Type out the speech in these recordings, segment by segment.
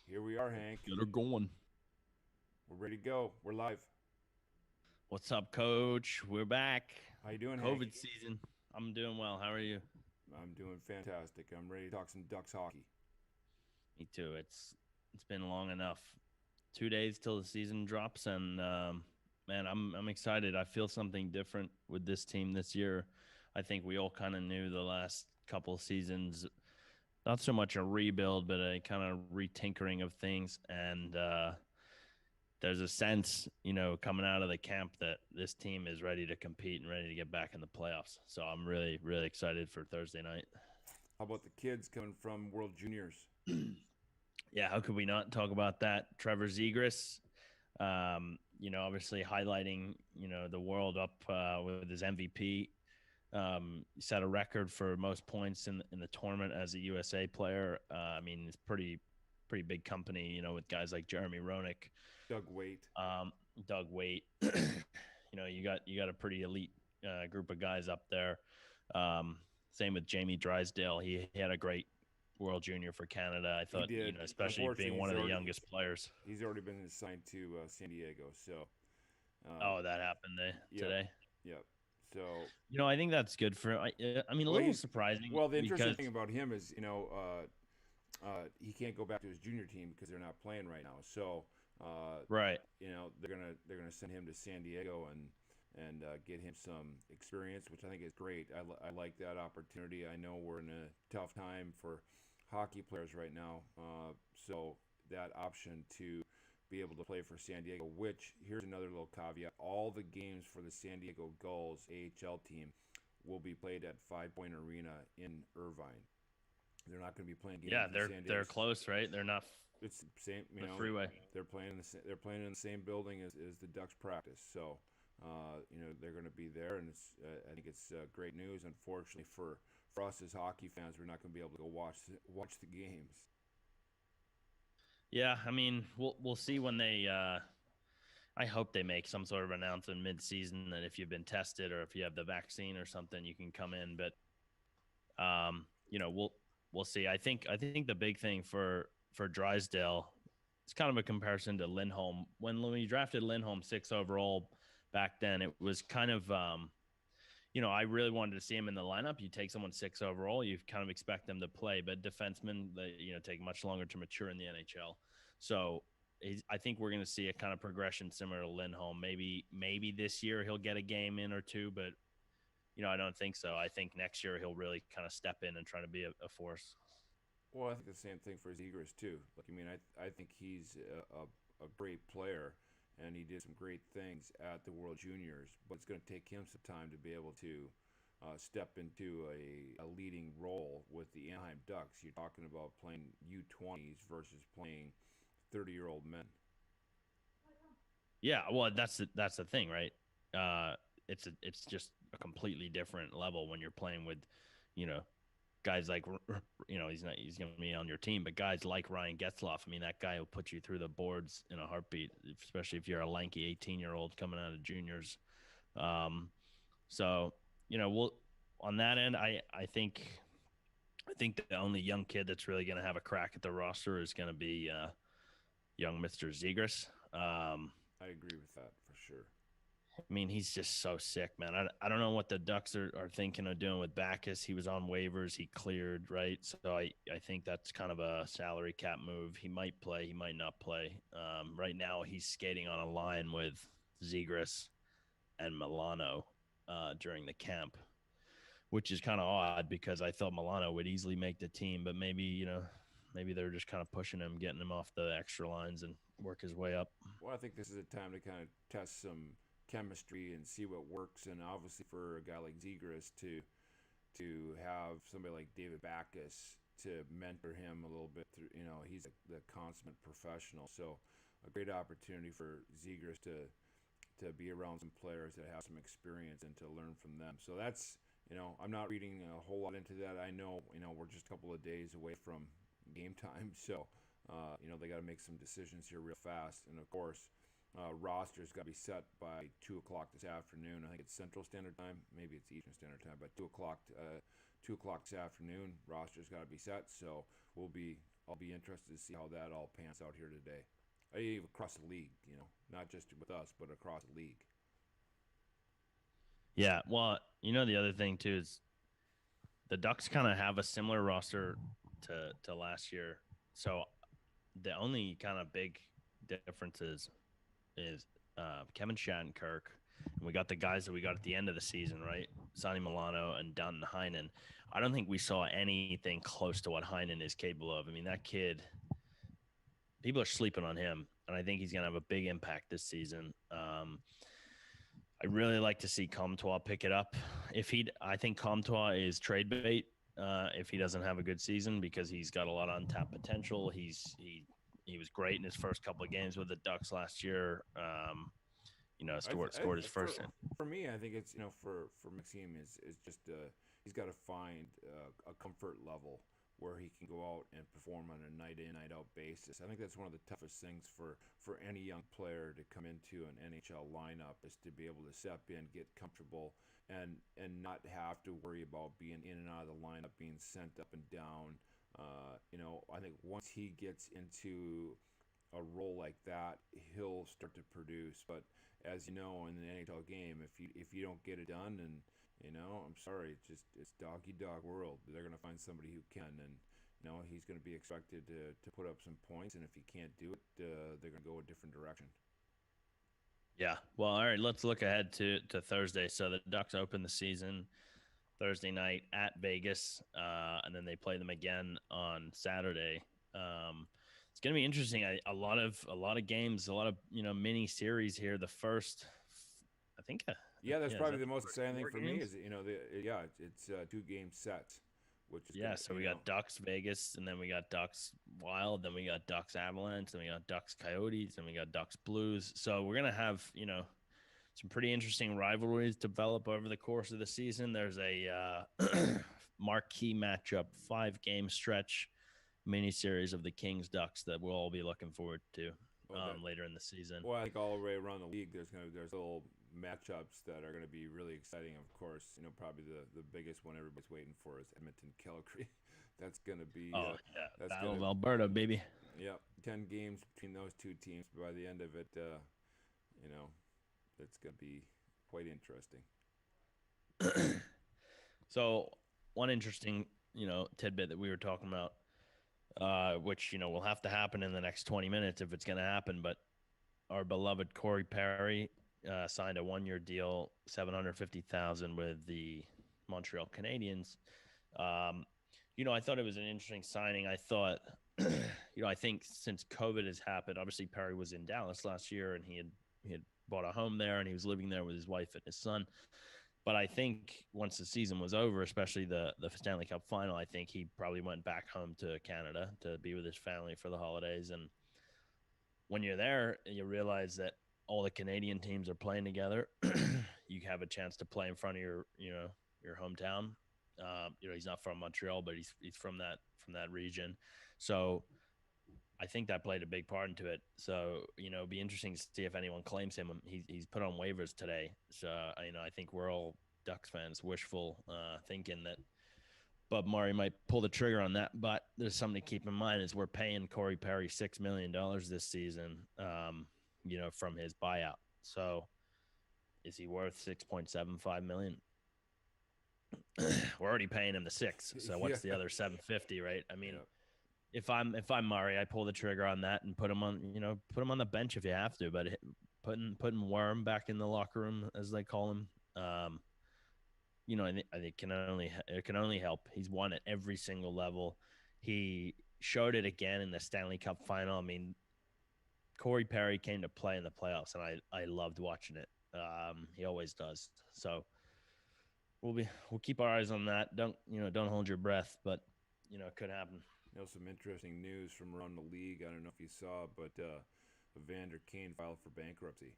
Here we are, Hank. Get her going. We're ready to go. We're live. What's up, Coach? We're back. How you doing, Hank? COVID season. I'm doing well. How are you? I'm doing fantastic. I'm ready to talk some Ducks hockey. Me too. It's been long enough. 2 days till the season drops, and man, I'm excited. I feel something different with this team this year. I think we all kind of knew the last couple of seasons, not so much a rebuild, but a kind of retinkering of things, and there's a sense, coming out of the camp that this team is ready to compete and ready to get back in the playoffs. So I'm really, really excited for Thursday night. How about the kids coming from World Juniors? Yeah, how could we not talk about that? Trevor Zegras, obviously highlighting, the world up with his MVP. He set a record for most points in the tournament as a USA player. It's pretty big company, with guys like Jeremy Roenick, Doug Weight. Doug Weight. You got a pretty elite group of guys up there. Same with Jamie Drysdale. He had a great World Junior for Canada. I thought, especially being one of the youngest players. He's already been assigned to San Diego. So. That happened today. Yep. So. I think that's good for. A little surprising. Well, the interesting thing about him is, he can't go back to his junior team because they're not playing right now. So. Right. They're gonna send him to San Diego and get him some experience, which I think is great. I like that opportunity. I know we're in a tough time for hockey players right now, so that option to be able to play for San Diego, which here's another little caveat: all the games for the San Diego Gulls AHL team will be played at 5 Point Arena in Irvine. They're not going to be playing games. Yeah, in San Diego. They're close, right? They're not. It's the same, the freeway. They're playing in the same building as the Ducks practice, so they're going to be there, and I think it's great news. Unfortunately for us as hockey fans, we're not going to be able to go watch the games. Yeah, we'll see when they. I hope they make some sort of announcement mid-season that if you've been tested or if you have the vaccine or something, you can come in. But we'll see. I think the big thing for Drysdale, it's kind of a comparison to Lindholm. When we drafted Lindholm 6 overall back then, it was kind of, I really wanted to see him in the lineup. You take someone 6 overall, you kind of expect them to play, but defensemen, take much longer to mature in the NHL. So I think we're going to see a kind of progression similar to Lindholm. Maybe this year he'll get a game in or two, but I don't think so. I think next year he'll really kind of step in and try to be a force. Well, I think the same thing for Zegras too. I think he's a great player, and he did some great things at the World Juniors. But it's going to take him some time to be able to step into a leading role with the Anaheim Ducks. You're talking about playing U20s versus playing 30-year-old men. Yeah, well, that's the thing, right? It's just a completely different level when you're playing with, guys like, he's going to be on your team, but guys like Ryan Getzlaf, that guy will put you through the boards in a heartbeat, especially if you're a lanky 18-year-old coming out of juniors. We'll on that end, I think the only young kid that's really going to have a crack at the roster is going to be young Mr. Zegras. I agree with that for sure. He's just so sick, man. I don't know what the Ducks are thinking of doing with Backes. He was on waivers. He cleared, right? So I think that's kind of a salary cap move. He might play. He might not play. Right now, he's skating on a line with Zegras and Milano during the camp, which is kind of odd because I thought Milano would easily make the team, but maybe they're just kind of pushing him, getting him off the extra lines and work his way up. Well, I think this is a time to kind of test some chemistry and see what works, and obviously for a guy like Zegras to have somebody like David Backes to mentor him a little bit through, he's the consummate professional, so a great opportunity for Zegras to be around some players that have some experience and to learn from them. So that's, I'm not reading a whole lot into that. I know, we're just a couple of days away from game time, so they got to make some decisions here real fast, and of course roster's got to be set by 2 o'clock this afternoon. I think it's Central Standard Time. Maybe it's Eastern Standard Time. But 2 o'clock this afternoon, roster's got to be set. So we'll be I'll be interested to see how that all pans out here today. Even across the league, not just with us, but across the league. Yeah, well, the other thing too is the Ducks kind of have a similar roster to last year. So the only kind of big difference is Kevin Shattenkirk, and we got the guys that we got at the end of the season, right? Sonny Milano and Danton Heinen. I don't think we saw anything close to what Heinen is capable of. I mean, that kid, people are sleeping on him, and I think he's going to have a big impact this season. I really like to see Comtois pick it up. I think Comtois is trade bait if he doesn't have a good season because he's got a lot of untapped potential. He was great in his first couple of games with the Ducks last year. Scored his first. For me, I think it's for Maxime is just he's got to find a comfort level where he can go out and perform on a night in, night out basis. I think that's one of the toughest things for any young player to come into an NHL lineup is to be able to step in, get comfortable, and not have to worry about being in and out of the lineup, being sent up and down. I think once he gets into a role like that, he'll start to produce. But as you know, in the NHL game, if you don't get it done, and I'm sorry, it's dog eat dog world. They're gonna find somebody who can, and he's gonna be expected to put up some points. And if he can't do it, they're gonna go a different direction. Yeah. Well, all right. Let's look ahead to Thursday. So the Ducks open the season Thursday night at Vegas, and then they play them again on Saturday. It's going to be interesting. A lot of games, a lot of mini series here. The first, I think. That's probably the most exciting thing for me is it's 2-game sets, which is So we got Ducks Vegas, and then we got Ducks Wild, then we got Ducks Avalanche, then we got Ducks Coyotes, and we got Ducks Blues. So we're gonna have some pretty interesting rivalries develop over the course of the season. There's a marquee matchup, 5-game stretch mini series of the Kings Ducks that we'll all be looking forward to later in the season. Well, I think all the way around the league, there's little matchups that are going to be really exciting. Of course, probably the biggest one everybody's waiting for is Edmonton Calgary. That's going to be that's Battle of Alberta, baby. Yeah, 10 games between those two teams. But by the end of it, that's going to be quite interesting. So one interesting tidbit that we were talking about, which will have to happen in the next 20 minutes if it's going to happen, but our beloved Corey Perry signed a 1-year deal, $750,000 with the Montreal Canadiens. I thought it was an interesting signing. I thought, I think since COVID has happened, obviously Perry was in Dallas last year and he had bought a home there and he was living there with his wife and his son. But I think once the season was over, especially the Stanley Cup final, I think he probably went back home to Canada to be with his family for the holidays. And when you're there, you realize that all the Canadian teams are playing together. You have a chance to play in front of your hometown. He's not from Montreal, but he's from that region. So I think that played a big part into it. So, it'd be interesting to see if anyone claims him. He's put on waivers today. So, I think we're all Ducks fans wishful thinking that Bob Murray might pull the trigger on that. But there's something to keep in mind is we're paying Corey Perry $6 million this season, from his buyout. So is he worth $6.75 million? We're already paying him the 6. So what's the other 750, right? I mean, if I'm Murray, I pull the trigger on that and put him on the bench if you have to. But putting Worm back in the locker room, as they call him, I think it can only help. He's won at every single level. He showed it again in the Stanley Cup final. I mean, Corey Perry came to play in the playoffs, and I loved watching it. He always does. So we'll keep our eyes on that. Don't hold your breath, but it could happen. Some interesting news from around the league. I don't know if you saw, but Evander Kane filed for bankruptcy.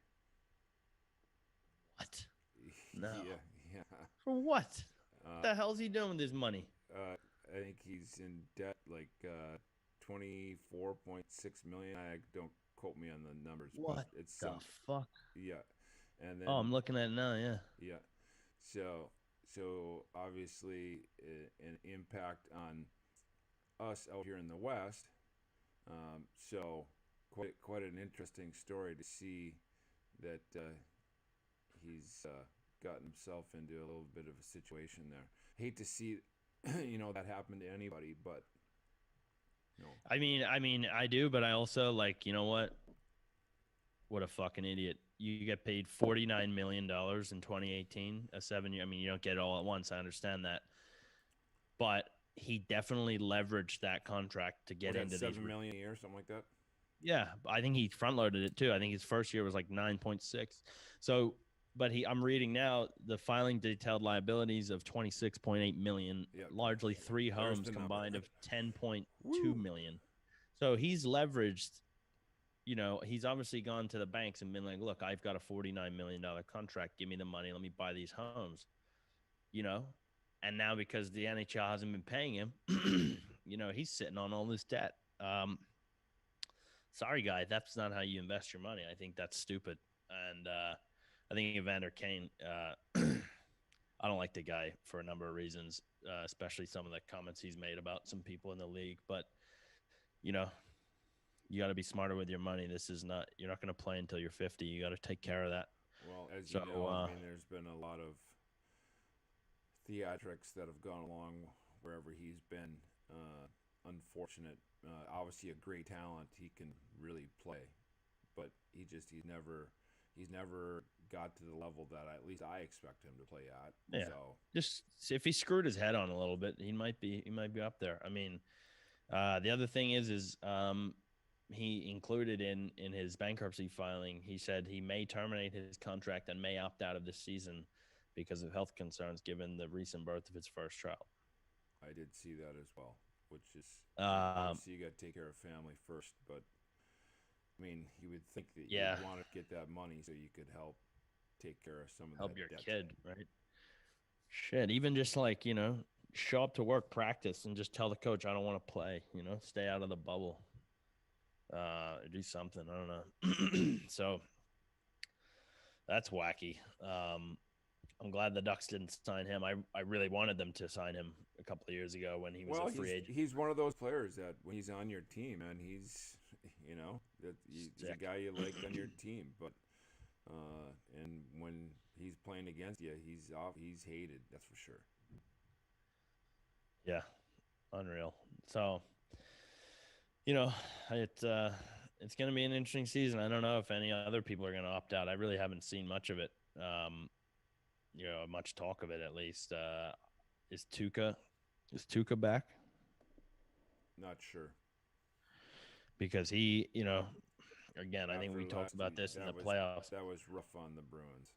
What? No. Yeah. For what? What the hell's he doing with his money? I think he's in debt like $24.6 million. I don't quote me on the numbers. What but it's the fuck? Yeah. And then, I'm looking at it now. Yeah. Yeah. So obviously an impact on us out here in the West So quite an interesting story to see that he's gotten himself into a little bit of a situation there. Hate to see that happen to anybody, but no. I mean, I do, but I also like, you know what? What a fucking idiot. You get paid $49 million in 2018, a 7 year. I mean, you don't get it all at once. I understand that. But he definitely leveraged that contract to Was get that into these. 7 million a year, something like that? Yeah, I think he front loaded it too. I think his first year was like 9.6. So, but I'm reading now the filing detailed liabilities of 26.8 million, Yeah. largely three There's homes the number. combined of 10.2 Woo. million. So he's leveraged, he's obviously gone to the banks and been like, look, I've got a $49 million contract. Give me the money. Let me buy these homes, you know? And now because the NHL hasn't been paying him, he's sitting on all this debt. Sorry, guy, that's not how you invest your money. I think that's stupid. And I think Evander Kane, I don't like the guy for a number of reasons, especially some of the comments he's made about some people in the league. But, you got to be smarter with your money. You're not going to play until you're 50. You got to take care of that. Well, as So, you know, I mean, there's been a lot of theatrics that have gone along wherever he's been. Unfortunate. Obviously, a great talent. He can really play, but he's never got to the level that at least I expect him to play at. yeah, So just if he screwed his head on a little bit, he might be up there. I mean, the other thing is he included in his bankruptcy filing, he said he may terminate his contract and may opt out of this season because of health concerns given the recent birth of his first child. I did see that as well, which is Um, obviously you got to take care of family first. But I mean, you would think that yeah, you'd want to get that money so you could help take care of some of help that your debt. kid, right? Shit, even just like, show up to work, practice, and just tell the coach I don't want to play, stay out of the bubble. Do something. I don't know. So that's wacky. I'm glad the Ducks didn't sign him. I really wanted them to sign him a couple of years ago when he was a free agent. He's one of those players that when he's on your team, and he's he's a guy you like on your team, but and when he's playing against you, he's hated. That's for sure. Yeah, unreal. So, it's going to be an interesting season. I don't know if any other people are going to opt out. I really haven't seen much of it. Much talk of it at least. Is Tuca back? Not sure. Because he, again, I think we talked about this in the playoffs. That was rough on the Bruins.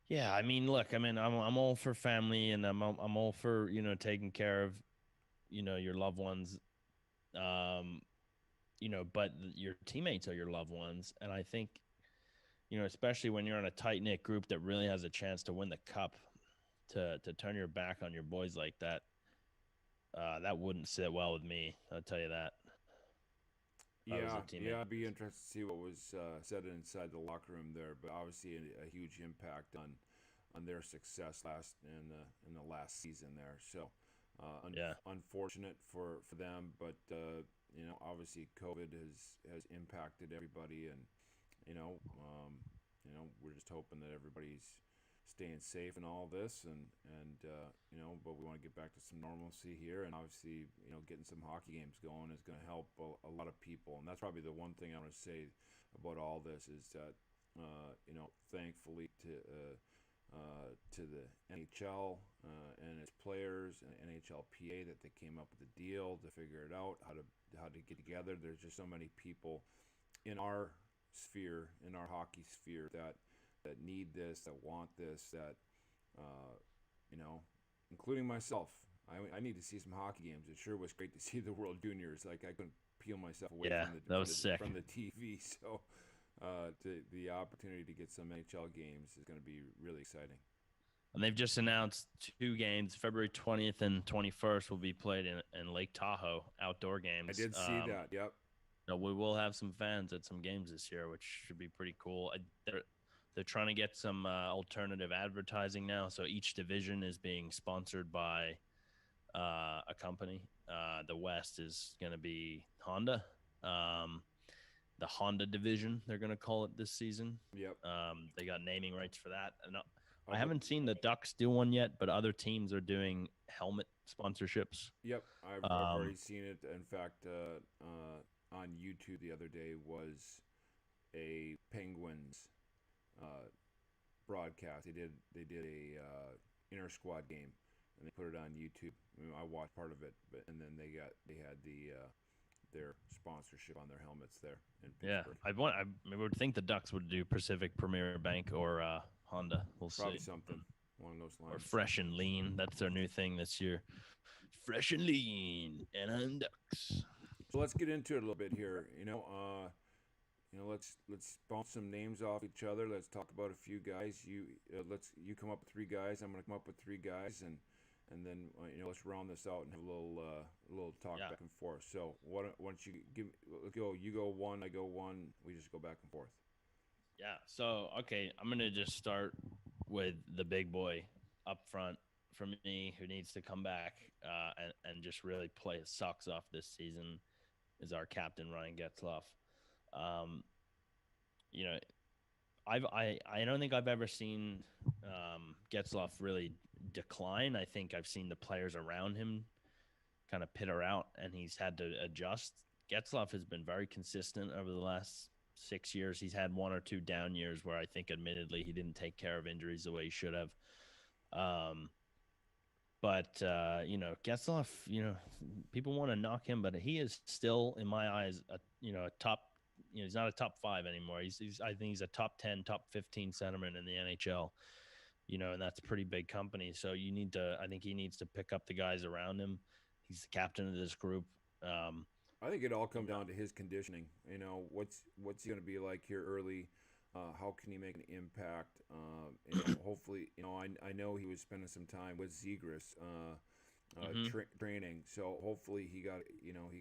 Yeah, I mean, look, I'm all for family, and I'm all for taking care of your loved ones, but your teammates are your loved ones, and I think especially when you're in a tight knit group that really has a chance to win the cup, to turn your back on your boys like that, that wouldn't sit well with me. I'll tell you that. Yeah, I'd be interested to see what was said inside the locker room there, but obviously a huge impact on their success in the last season there. So, unfortunate for them, but obviously COVID has impacted everybody, and we're just hoping that everybody's staying safe in all this, and but we want to get back to some normalcy here, and obviously getting some hockey games going is going to help a lot of people, and that's probably the one thing I want to say about all this is that thankfully to the NHL and its players and NHLPA that they came up with a deal to figure it out how to get together. There's just so many people in our sphere, in our hockey sphere, that need this, that want this, that including myself. I need to see some hockey games. It sure was great to see the World Juniors. Like I couldn't peel myself away from the TV. So the opportunity to get some NHL games is going to be really exciting. And they've just announced 2 games. February 20th and 21st will be played in Lake Tahoe, outdoor games. I did see that. Yep. We will have some fans at some games this year, which should be pretty cool. They're trying to get some alternative advertising now. So each division is being sponsored by a company. The West is going to be Honda. The Honda division, they're going to call it this season. Yep. They got naming rights for that. And I I've, haven't seen the Ducks do one yet, but other teams are doing helmet sponsorships. Yep, I've already seen it. In fact, on YouTube the other day was a Penguins broadcast. They did a inter squad game, and they put it on YouTube. I watched part of it, and then they had their sponsorship on their helmets there in Pittsburgh. I would think the Ducks would do Pacific Premier Bank or Honda. We'll Probably see. something along those lines. Or Fresh and Lean. That's their new thing this year. Fresh and Lean, Anaheim Ducks. So let's get into it a little bit here. Let's bounce some names off each other. Let's talk about a few guys. You come up with 3 guys. I'm gonna come up with 3 guys, and then let's round this out and have a little talk back and forth. So once you you go 1, I go 1. We just go back and forth. Yeah. So okay, I'm gonna just start with the big boy up front for me, who needs to come back and just really play his socks off this season, is our captain Ryan Getzlaf. I don't think I've ever seen Getzlaf really decline. I think I've seen the players around him kind of peter out, and he's had to adjust. Getzlaf has been very consistent over the last 6 years. He's had 1 or 2 down years where I think, admittedly, he didn't take care of injuries the way he should have. But Getzlaf, people want to knock him, but he is still, in my eyes, a top. He's not a top 5 anymore. I think he's a top 10, top 15 centerman in the NHL. And that's a pretty big company. So I think he needs to pick up the guys around him. He's the captain of this group. I think it all comes down to his conditioning. What's he going to be like here early? How can he make an impact? Hopefully, I know he was spending some time with Zegras training, so hopefully he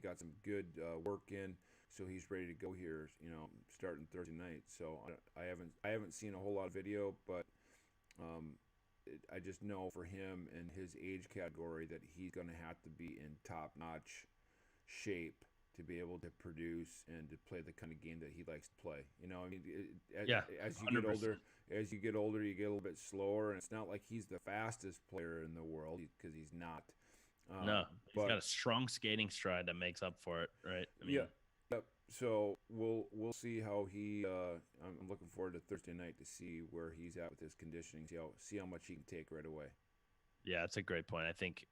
got some good work in, so he's ready to go here. Starting Thursday night. So I haven't seen a whole lot of video, but I just know for him and his age category that he's going to have to be in top-notch shape to be able to produce and to play the kind of game that he likes to play. As you get older, you get a little bit slower, and it's not like he's the fastest player in the world, because he's not. No, he's got a strong skating stride that makes up for it, right? Yep. So we'll see how he. I'm looking forward to Thursday night to see where he's at with his conditioning. See how much he can take right away. Yeah, that's a great point. I think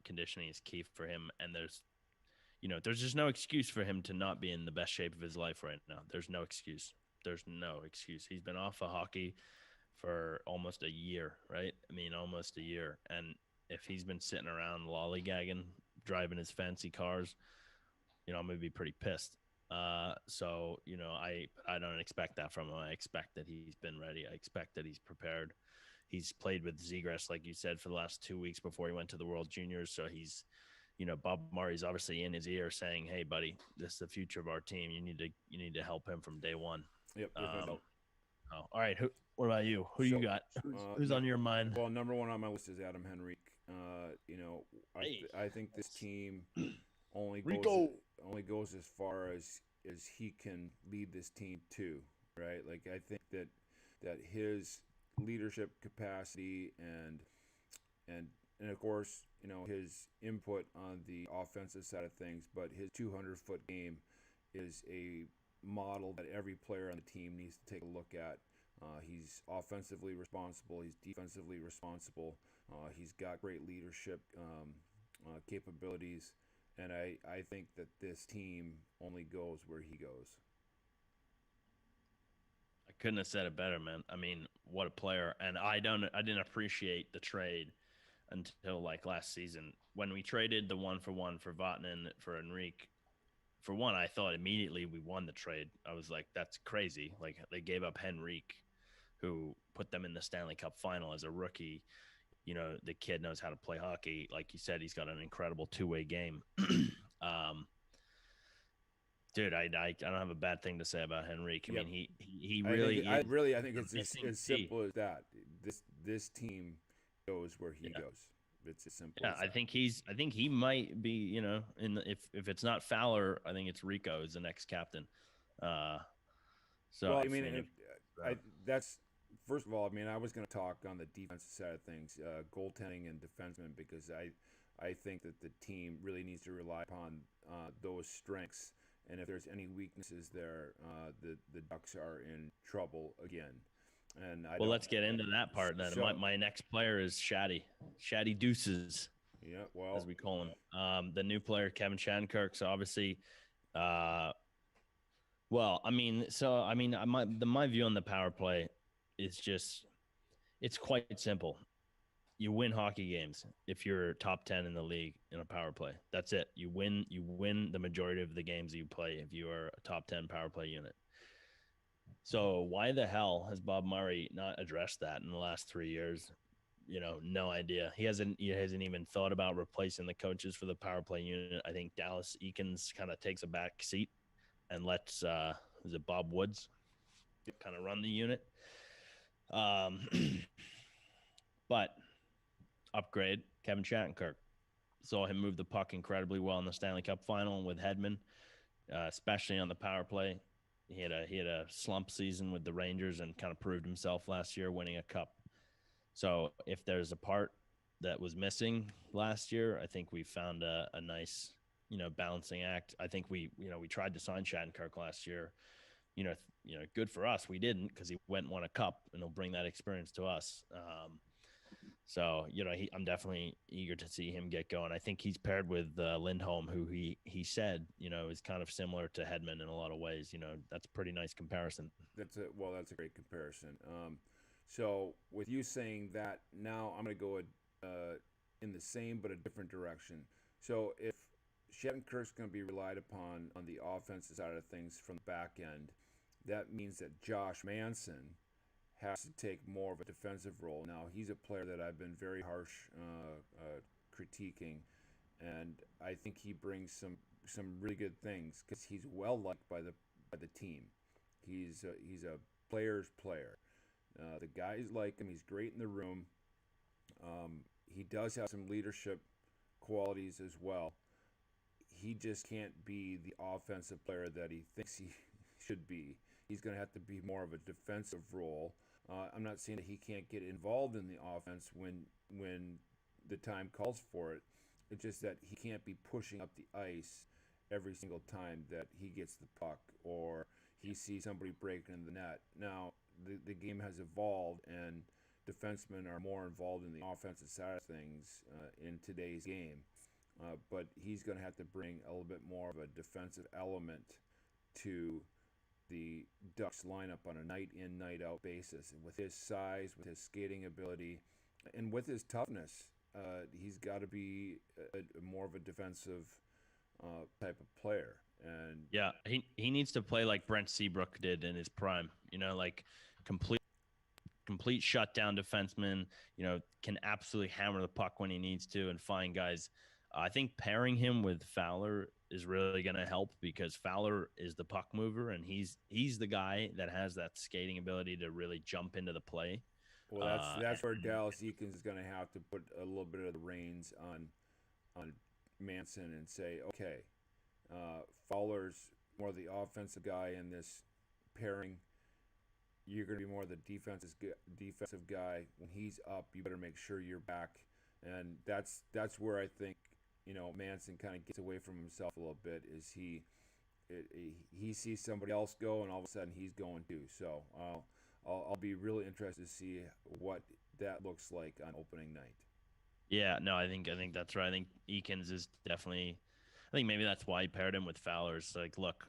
conditioning is key for him, and there's just no excuse for him to not be in the best shape of his life right now. There's no excuse. He's been off of hockey for almost a year, right? Almost a year. And if he's been sitting around lollygagging, driving his fancy cars, I'm going to be pretty pissed. I don't expect that from him. I expect that he's been ready. I expect that he's prepared. He's played with Zegras, like you said, for the last 2 weeks before he went to the World Juniors. So he's, Bob Murray's obviously in his ear saying, "Hey, buddy, this is the future of our team. You need to help him from day one." Yep. All right. What about you? Who you got? Who's on your mind? Well, number 1 on my list is Adam Henrique. I think this team only goes as far as he can lead this team to, right? Like, I think that his leadership capacity and of course, his input on the offensive side of things, but his 200-foot game is a model that every player on the team needs to take a look at. He's offensively responsible. He's defensively responsible. He's got great leadership capabilities. And I think that this team only goes where he goes. I couldn't have said it better, man. What a player. And I didn't appreciate the trade until like last season when we traded the 1-for-1 for Vatanen for Henrique. For one, I thought immediately we won the trade. I was like, that's crazy. Like, they gave up Henrique, who put them in the Stanley Cup final as a rookie. The kid knows how to play hockey. Like you said, he's got an incredible 2-way game. Dude, I don't have a bad thing to say about Henrique. Yep. He really. I think it's as simple as that. This team goes where he goes. It's as simple Yeah, as I that. think I think he might be, if it's not Fowler, I think it's Rico is the next captain. Uh, so Well, I if mean, I mean if I that's first of all. I mean, I was going to talk on the defensive side of things, goaltending and defensemen, because I think that the team really needs to rely upon those strengths. And if there's any weaknesses there, the Ducks are in trouble again. And I well, don't. let's get into that part then. So My next player is Shaddy Deuces, yeah, as well, we call him. The new player, Kevin Shattenkirk. So obviously, uh, well, my view on the power play is just it's quite simple. You win hockey games if you're top 10 in the league in a power play. That's it. You win the majority of the games you play if you are a top 10 power play unit. So why the hell has Bob Murray not addressed that in the last 3 years? No idea. He hasn't even thought about replacing the coaches for the power play unit. I think Dallas Eakins kind of takes a back seat and lets is it Bob Woods kind of run the unit. Um, but upgrade Kevin Shattenkirk. Saw him move the puck incredibly well in the Stanley Cup final with Hedman, especially on the power play. He had a slump season with the Rangers and kind of proved himself last year, winning a cup. So if there's a part that was missing last year, I think we found a nice, balancing act. I think we tried to sign Shattenkirk last year. Good for us. We didn't because he went and won a cup, and he'll bring that experience to us. So I'm definitely eager to see him get going. I think he's paired with Lindholm, who he said is kind of similar to Hedman in a lot of ways. That's a pretty nice comparison. that's a great comparison. So with you saying that, now I'm going to go in the same but a different direction. So if Shattenkirk's going to be relied upon on the offensive side of things from the back end, that means that Josh Manson has to take more of a defensive role. Now he's a player that I've been very harsh critiquing, and I think he brings some really good things because he's well liked by the team. He's a player's player. The guys like him. He's great in the room. He does have some leadership qualities as well. He just can't be the offensive player that he thinks he should be. He's going to have to be more of a defensive role. I'm not saying that he can't get involved in the offense when the time calls for it. It's just that he can't be pushing up the ice every single time that he gets the puck or he sees somebody breaking in the net. Now, the game has evolved, and defensemen are more involved in the offensive side of things in today's game. But he's going to have to bring a little bit more of a defensive element to the Ducks lineup on a night in, night out basis. And with his size, with his skating ability, and with his toughness, he's got to be more of a defensive type of player. And Yeah, he needs to play like Brent Seabrook did in his prime. Like complete shutdown defenseman. Can absolutely hammer the puck when he needs to and find guys. I think pairing him with Fowler is really going to help because Fowler is the puck mover and he's the guy that has that skating ability to really jump into the play. well, that's where Dallas Eakins is going to have to put a little bit of the reins on Manson and say, okay, Fowler's more the offensive guy in this pairing. You're going to be more the defensive guy. When he's up, you better make sure you're back. And that's where I think Manson kind of gets away from himself a little bit. Is he sees somebody else go, and all of a sudden he's going too. So I'll be really interested to see what that looks like on opening night. Yeah, no, I think that's right. I think Eakins is definitely. I think maybe that's why he paired him with Fowler. It's like, look,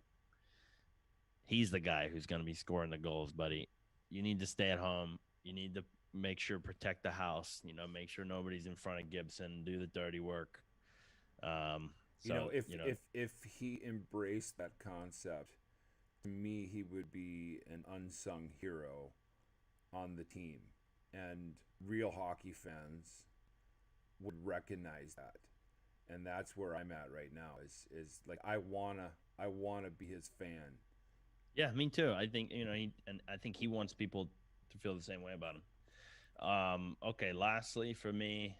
he's the guy who's going to be scoring the goals, buddy. You need to stay at home. You need to make sure protect the house. Make sure nobody's in front of Gibson. Do the dirty work. So if he embraced that concept, to me he would be an unsung hero on the team, and real hockey fans would recognize that. And that's where I'm at right now. Is like I wanna be his fan. yeah, me too. I think I think he wants people to feel the same way about him. Okay, lastly for me,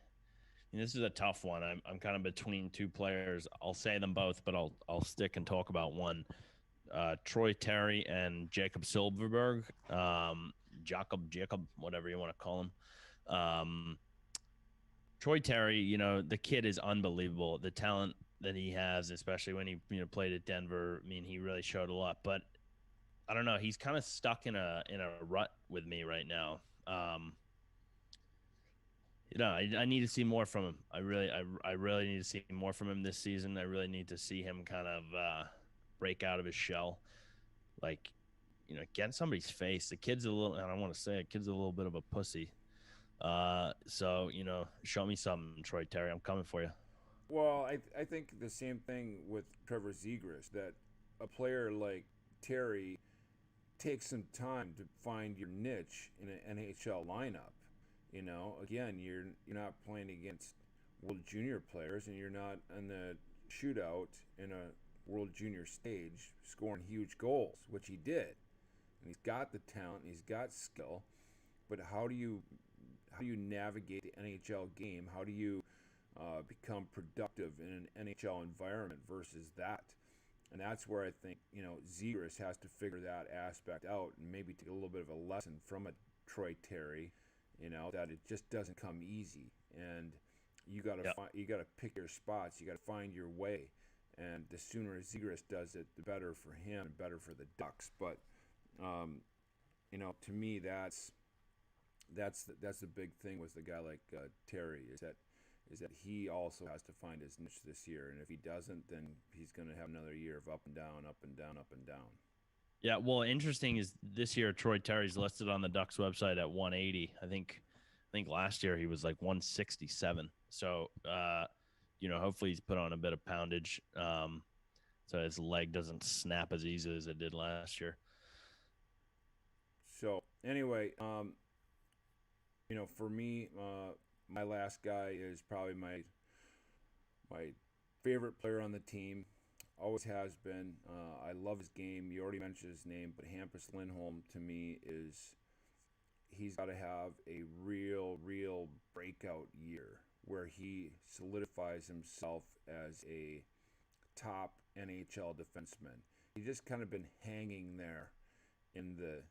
This is a tough one. I'm kind of between two players. I'll say them both, but I'll stick and talk about one. Troy Terry and Jacob Silverberg. Jacob, whatever you want to call him. Troy Terry, the kid is unbelievable. The talent that he has, especially when he played at Denver, I mean, he really showed a lot. But I don't know, he's kind of stuck in a rut with me right now. I need to see more from him. I really need to see more from him this season. I really need to see him kind of break out of his shell, like get in somebody's face. The kid's a little, I don't want to say it, kid's a little bit of a pussy. So show me something, Troy Terry. I'm coming for you. Well, I think the same thing with Trevor Zegras, that a player like Terry takes some time to find your niche in an NHL lineup. Again, you're not playing against World Junior players, and you're not in the shootout in a World Junior stage scoring huge goals, which he did. And he's got the talent, he's got skill, but how do you navigate the NHL game? How do you become productive in an NHL environment versus that? And that's where I think Zegras has to figure that aspect out and maybe take a little bit of a lesson from a Troy Terry. That it just doesn't come easy, and you gotta pick your spots. You gotta find your way, and the sooner Zegras does it, the better for him and better for the Ducks. But to me, that's the big thing with a guy like Terry is that he also has to find his niche this year, and if he doesn't, then he's going to have another year of up and down, up and down, up and down. Yeah, well, interesting is this year Troy Terry's listed on the Ducks website at 180. I think last year he was like 167. So, hopefully he's put on a bit of poundage, so his leg doesn't snap as easy as it did last year. So anyway, for me, my last guy is probably my favorite player on the team. Always has been. I love his game. You already mentioned his name, but Hampus Lindholm to me he's got to have a real breakout year where he solidifies himself as a top NHL defenseman. He's just kind of been hanging there in the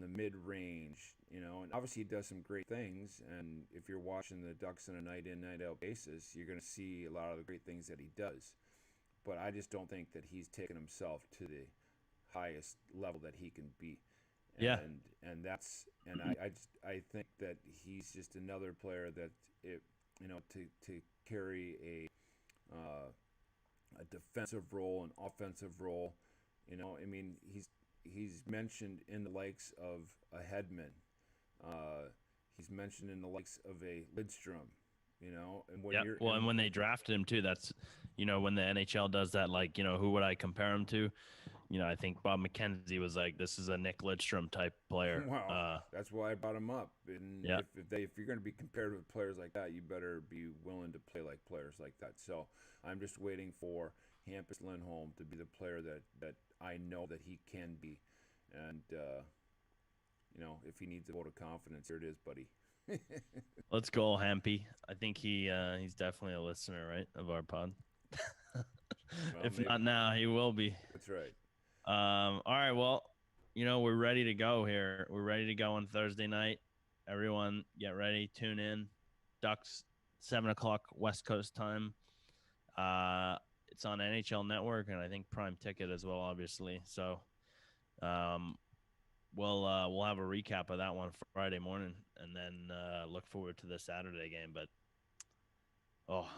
mid-range, and obviously he does some great things, and if you're watching the Ducks on a night-in, night-out basis, you're going to see a lot of the great things that he does. But I just don't think that he's taken himself to the highest level that he can be. Yeah. And I think that he's just another player that to carry a defensive role, an offensive role. I mean, he's mentioned in the likes of a Hedman. He's mentioned in the likes of a Lidstrom. And when they drafted him too, that's when the NHL does that, like who would I compare him to? I think Bob McKenzie was like, this is a Nick Lidstrom type player. Well, that's why I brought him up. And yeah. if you're going to be compared with players like that, you better be willing to play like players like that. So I'm just waiting for Hampus Lindholm to be the player that I know that he can be. And if he needs a vote of confidence, here it is, buddy. Let's go, Hampy. I think he's definitely a listener, right, of our pod. Well, if maybe not now, he will be. That's right. All right. Well, we're ready to go here. We're ready to go on Thursday night. Everyone, get ready. Tune in. Ducks, 7:00 West Coast time. It's on NHL Network and I think Prime Ticket as well, obviously. So, we'll have a recap of that one Friday morning, and then look forward to the Saturday game. But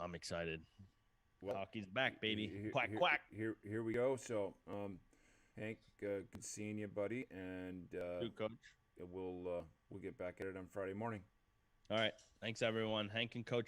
I'm excited. Well, hockey's back, baby. Quack quack. Here we go. So, Hank, good seeing you, buddy, and you, Coach. We'll get back at it on Friday morning. All right. Thanks, everyone. Hank and Coach